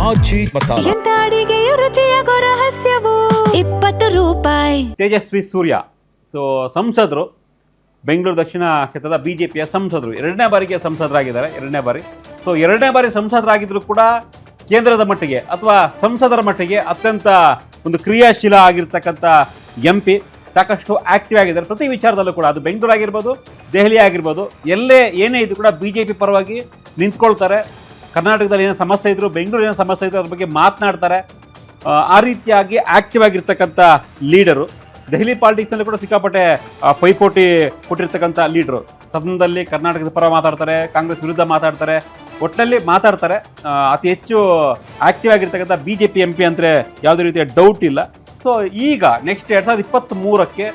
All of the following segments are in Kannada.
ಆಜಿ ಮಸಾಲ. ಎಂತ ಅಡಿಗೆಯ ರುಚಿಯಾಗೋ ರಹಸ್ಯವು 20 ರೂಪಾಯಿ. ತೇಜಸ್ವಿ ಸೂರ್ಯ ಸಂಸದರು ಬೆಂಗಳೂರು ದಕ್ಷಿಣ ಕ್ಷೇತ್ರದ ಬಿಜೆಪಿಯ ಸಂಸದರು ಎರಡನೇ ಬಾರಿಗೆ ಸಂಸದರಾಗಿದ್ದಾರೆ. ಎರಡನೇ ಬಾರಿ ಸಂಸದರಾಗಿದ್ದರೂ ಕೂಡ ಕೇಂದ್ರದ ಮಟ್ಟಿಗೆ ಅಥವಾ ಸಂಸದರ ಮಟ್ಟಿಗೆ ಅತ್ಯಂತ ಒಂದು ಕ್ರಿಯಾಶೀಲ ಆಗಿರ್ತಕ್ಕಂಥ MP ಸಾಕಷ್ಟು ಆಕ್ಟಿವ್ ಆಗಿದ್ದಾರೆ. ಪ್ರತಿ ವಿಚಾರದಲ್ಲೂ ಕೂಡ ಅದು ಬೆಂಗಳೂರು ಆಗಿರ್ಬೋದು, ದೆಹಲಿ ಆಗಿರ್ಬೋದು, ಏನೇ ಇದ್ರೂ ಕೂಡ BJP ಪರವಾಗಿ ನಿಂತ್ಕೊಳ್ತಾರೆ. ಕರ್ನಾಟಕದಲ್ಲಿ ಏನೋ ಸಮಸ್ಯೆ ಇದ್ರು, ಬೆಂಗಳೂರು ಏನೋ ಸಮಸ್ಯೆ ಇದ್ರು, ಅದ್ರ ಬಗ್ಗೆ ಮಾತನಾಡ್ತಾರೆ. ಆ ರೀತಿಯಾಗಿ ಆಕ್ಟಿವ್ ಆಗಿರ್ತಕ್ಕಂಥ ಲೀಡರು. ದೆಹಲಿ ಪಾಲಿಟಿಕ್ಸ್ನಲ್ಲಿ ಕೂಡ ಸಿಕ್ಕಾಪಟ್ಟೆ ಪೈಪೋಟಿ ಕೊಟ್ಟಿರ್ತಕ್ಕಂಥ ಲೀಡರು. ಸದನದಲ್ಲಿ ಕರ್ನಾಟಕದ ಪರ ಮಾತಾಡ್ತಾರೆ, ಕಾಂಗ್ರೆಸ್ ವಿರುದ್ಧ ಮಾತಾಡ್ತಾರೆ, ಒಟ್ಟಿನಲ್ಲಿ ಮಾತಾಡ್ತಾರೆ. ಅತಿ ಹೆಚ್ಚು ಆಕ್ಟಿವ್ ಆಗಿರ್ತಕ್ಕಂಥ BJP MP ಅಂದರೆ ಯಾವುದೇ ರೀತಿಯ ಡೌಟ್ ಇಲ್ಲ. ಸೊ ಈಗ ನೆಕ್ಸ್ಟ್ 2023ಕ್ಕೆ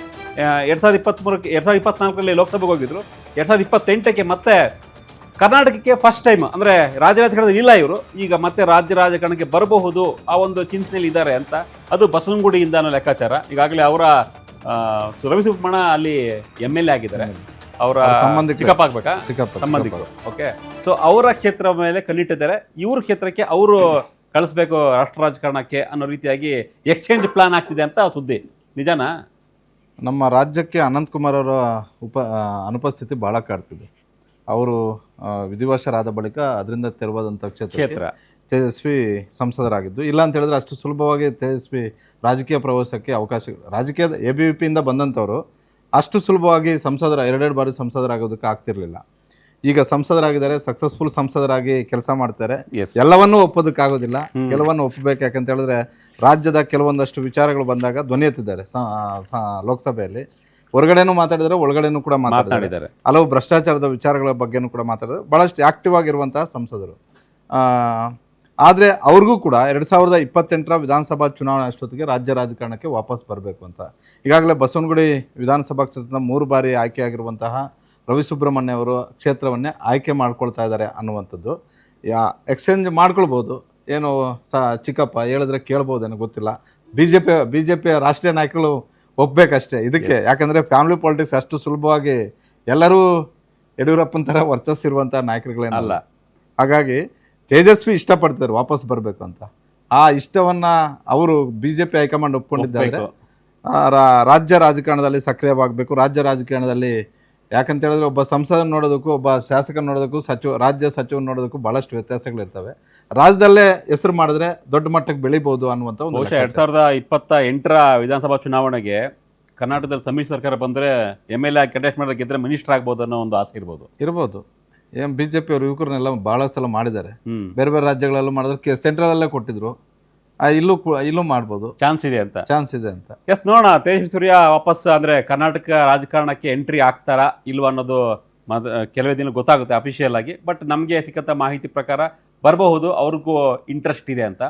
2024ರಲ್ಲಿ ಲೋಕಸಭೆಗೆ ಹೋಗಿದ್ರು. 2028ಕ್ಕೆ ಮತ್ತೆ ಕರ್ನಾಟಕಕ್ಕೆ ಫಸ್ಟ್ ಟೈಮ್ ಅಂದರೆ ರಾಜ್ಯ ರಾಜಕಾರಣದಲ್ಲಿ ಇಲ್ಲ ಇವರು, ಈಗ ಮತ್ತೆ ರಾಜ್ಯ ರಾಜಕಾರಣಕ್ಕೆ ಬರಬಹುದು ಆ ಒಂದು ಚಿಂತನೆಯಲ್ಲಿ ಇದ್ದಾರೆ ಅಂತ. ಅದು ಬಸವನಗುಡಿಯಿಂದ ಅನ್ನೋ ಲೆಕ್ಕಾಚಾರ. ಈಗಾಗಲೇ ಅವರ ರವಿ ಸುಬ್ರಹ್ಮಣ್ಯ ಅಲ್ಲಿ MLA ಆಗಿದ್ದಾರೆ. ಅವರ ಚಿಕ್ಕಪ್ಪ ಆಗ್ಬೇಕಾ, ಸಂಬಂಧಿಕರು. ಓಕೆ, ಸೊ ಅವರ ಕ್ಷೇತ್ರ ಮೇಲೆ ಕಣ್ಣಿಟ್ಟಿದ್ದಾರೆ. ಇವ್ರ ಕ್ಷೇತ್ರಕ್ಕೆ ಅವರು ಕಳಿಸ್ಬೇಕು ರಾಷ್ಟ್ರ ರಾಜಕಾರಣಕ್ಕೆ ಅನ್ನೋ ರೀತಿಯಾಗಿ ಎಕ್ಸ್ಚೇಂಜ್ ಪ್ಲಾನ್ ಆಗ್ತಿದೆ ಅಂತ ಸುದ್ದಿ. ನಿಜನಾ? ನಮ್ಮ ರಾಜ್ಯಕ್ಕೆ ಅನಂತಕುಮಾರ್ ಅವರ ಅನುಪಸ್ಥಿತಿ ಭಾಳ ಕಾಡ್ತಿದೆ. ಅವರು ವಿಧಿವಶರಾದ ಬಳಿಕ ಅದರಿಂದ ತೆರವಾದಂಥ ಕ್ಷೇತ್ರ ತೇಜಸ್ವಿ ಸಂಸದರಾಗಿದ್ದು. ಇಲ್ಲ ಅಂತ ಹೇಳಿದ್ರೆ ಅಷ್ಟು ಸುಲಭವಾಗಿ ತೇಜಸ್ವಿ ರಾಜಕೀಯ ಪ್ರವೇಶಕ್ಕೆ ಅವಕಾಶ, ರಾಜಕೀಯದ ABVP ಬಂದಂಥವ್ರು ಅಷ್ಟು ಸುಲಭವಾಗಿ ಎರಡೆರಡು ಬಾರಿ ಸಂಸದರಾಗೋದಕ್ಕೆ ಆಗ್ತಿರ್ಲಿಲ್ಲ. ಈಗ ಸಂಸದರಾಗಿದ್ದಾರೆ, ಸಕ್ಸಸ್ಫುಲ್ ಸಂಸದರಾಗಿ ಕೆಲಸ ಮಾಡ್ತಾರೆ. ಎಲ್ಲವನ್ನೂ ಒಪ್ಪೋದಕ್ಕಾಗೋದಿಲ್ಲ, ಕೆಲವನ್ನು ಒಪ್ಪಬೇಕು. ಯಾಕಂತ ಹೇಳಿದ್ರೆ ರಾಜ್ಯದ ಕೆಲವೊಂದಷ್ಟು ವಿಚಾರಗಳು ಬಂದಾಗ ಧ್ವನಿ ಎತ್ತಿದ್ದಾರೆ ಲೋಕಸಭೆಯಲ್ಲಿ. ಹೊರಗಡೆನೂ ಮಾತಾಡಿದರೆ, ಒಳಗಡೆನೂ ಕೂಡ ಮಾತಾಡಿದ್ದಾರೆ. ಹಲವು ಭ್ರಷ್ಟಾಚಾರದ ವಿಚಾರಗಳ ಬಗ್ಗೆನೂ ಕೂಡ ಮಾತಾಡಿದ್ದಾರೆ. ಭಾಳಷ್ಟು ಆಕ್ಟಿವ್ ಆಗಿರುವಂತಹ ಸಂಸದರು. ಆದರೆ ಅವ್ರಿಗೂ ಕೂಡ 2028ರ ವಿಧಾನಸಭಾ ಚುನಾವಣೆ ಅಷ್ಟೊತ್ತಿಗೆ ರಾಜ್ಯ ರಾಜಕಾರಣಕ್ಕೆ ವಾಪಸ್ ಬರಬೇಕು ಅಂತ ಈಗಾಗಲೇ ಬಸವನಗುಡಿ ವಿಧಾನಸಭಾ ಕ್ಷೇತ್ರದ 3 ಬಾರಿ ಆಯ್ಕೆಯಾಗಿರುವಂತಹ ರವಿ ಸುಬ್ರಹ್ಮಣ್ಯ ಅವರು ಕ್ಷೇತ್ರವನ್ನೇ ಆಯ್ಕೆ ಮಾಡ್ಕೊಳ್ತಾ ಇದ್ದಾರೆ ಅನ್ನುವಂಥದ್ದು. ಎಕ್ಸ್ಚೇಂಜ್ ಮಾಡ್ಕೊಳ್ಬೋದು, ಏನು ಚಿಕ್ಕಪ್ಪ ಹೇಳಿದ್ರೆ ಕೇಳ್ಬೋದೇನೋ ಗೊತ್ತಿಲ್ಲ. ಬಿಜೆಪಿಯ ರಾಷ್ಟ್ರೀಯ ನಾಯಕರು ಒಪ್ಪಬೇಕಷ್ಟೇ ಇದಕ್ಕೆ. ಯಾಕಂದರೆ ಫ್ಯಾಮಿಲಿ ಪಾಲಿಟಿಕ್ಸ್ ಅಷ್ಟು ಸುಲಭವಾಗಿ ಎಲ್ಲರೂ ಯಡಿಯೂರಪ್ಪನ ಥರ ವರ್ಚಸ್ಸಿರುವಂಥ ನಾಯಕರುಗಳೇನಲ್ಲ. ಹಾಗಾಗಿ ತೇಜಸ್ವಿ ಇಷ್ಟಪಡ್ತಾರೆ ವಾಪಸ್ ಬರಬೇಕು ಅಂತ. ಆ ಇಷ್ಟವನ್ನು ಅವರು BJP ಹೈಕಮಾಂಡ್ ಒಪ್ಕೊಂಡಿದ್ದಾರೆ. ರಾಜ್ಯ ರಾಜಕಾರಣದಲ್ಲಿ ಸಕ್ರಿಯವಾಗಬೇಕು. ರಾಜ್ಯ ರಾಜಕಾರಣದಲ್ಲಿ ಯಾಕಂತ ಹೇಳಿದ್ರೆ ಒಬ್ಬ ಸಂಸದನ ನೋಡೋದಕ್ಕೂ ಒಬ್ಬ ಶಾಸಕನ ನೋಡೋದಕ್ಕೂ ರಾಜ್ಯ ಸಚಿವನ ನೋಡೋದಕ್ಕೂ ಭಾಳಷ್ಟು ವ್ಯತ್ಯಾಸಗಳಿರ್ತವೆ. ರಾಜ್ಯದಲ್ಲೇ ಹೆಸರು ಮಾಡಿದ್ರೆ ದೊಡ್ಡ ಮಟ್ಟಕ್ಕೆ ಬೆಳಿಬೋದು ಅನ್ನುವಂಥ ಒಂದು. 2028ರ ವಿಧಾನಸಭಾ ಚುನಾವಣೆಗೆ ಕರ್ನಾಟಕದಲ್ಲಿ ಸಮ್ಮಿಶ್ರ ಸರ್ಕಾರ ಬಂದರೆ MLA ಕಂಟೆಸ್ಟ್ ಮಾಡಿದ್ರೆ ಗೆದ್ದರೆ ಮಿನಿಸ್ಟರ್ ಆಗ್ಬೋದು ಅನ್ನೋ ಒಂದು ಆಸೆ ಇರ್ಬೋದು. ಏನು BJP ಅವರು ಯುವಕರನ್ನೆಲ್ಲ ಭಾಳ ಸಲ ಮಾಡಿದ್ದಾರೆ. ಬೇರೆ ಬೇರೆ ರಾಜ್ಯಗಳಲ್ಲೂ ಮಾಡಿದ್ರೆ, ಸೆಂಟ್ರಲಲ್ಲೇ ಕೊಟ್ಟಿದ್ರು. ಇಲ್ಲೂ ಮಾಡ್ಬೋದು, ಚಾನ್ಸ್ ಇದೆ ಅಂತ. ಎಸ್, ನೋಡೋಣ ತೇಜಸ್ವಿ ಸೂರ್ಯ ವಾಪಸ್ ಅಂದರೆ ಕರ್ನಾಟಕ ರಾಜಕಾರಣಕ್ಕೆ ಎಂಟ್ರಿ ಆಗ್ತಾರಾ ಇಲ್ವಾ ಅನ್ನೋದು ಕೆಲವೇ ದಿನ ಗೊತ್ತಾಗುತ್ತೆ ಅಫಿಷಿಯಲ್ ಆಗಿ. ಬಟ್ ನಮಗೆ ಸಿಕ್ಕಂಥ ಮಾಹಿತಿ ಪ್ರಕಾರ ಬರಬಹುದು, ಅವ್ರಿಗೂ ಇಂಟ್ರೆಸ್ಟ್ ಇದೆ ಅಂತ.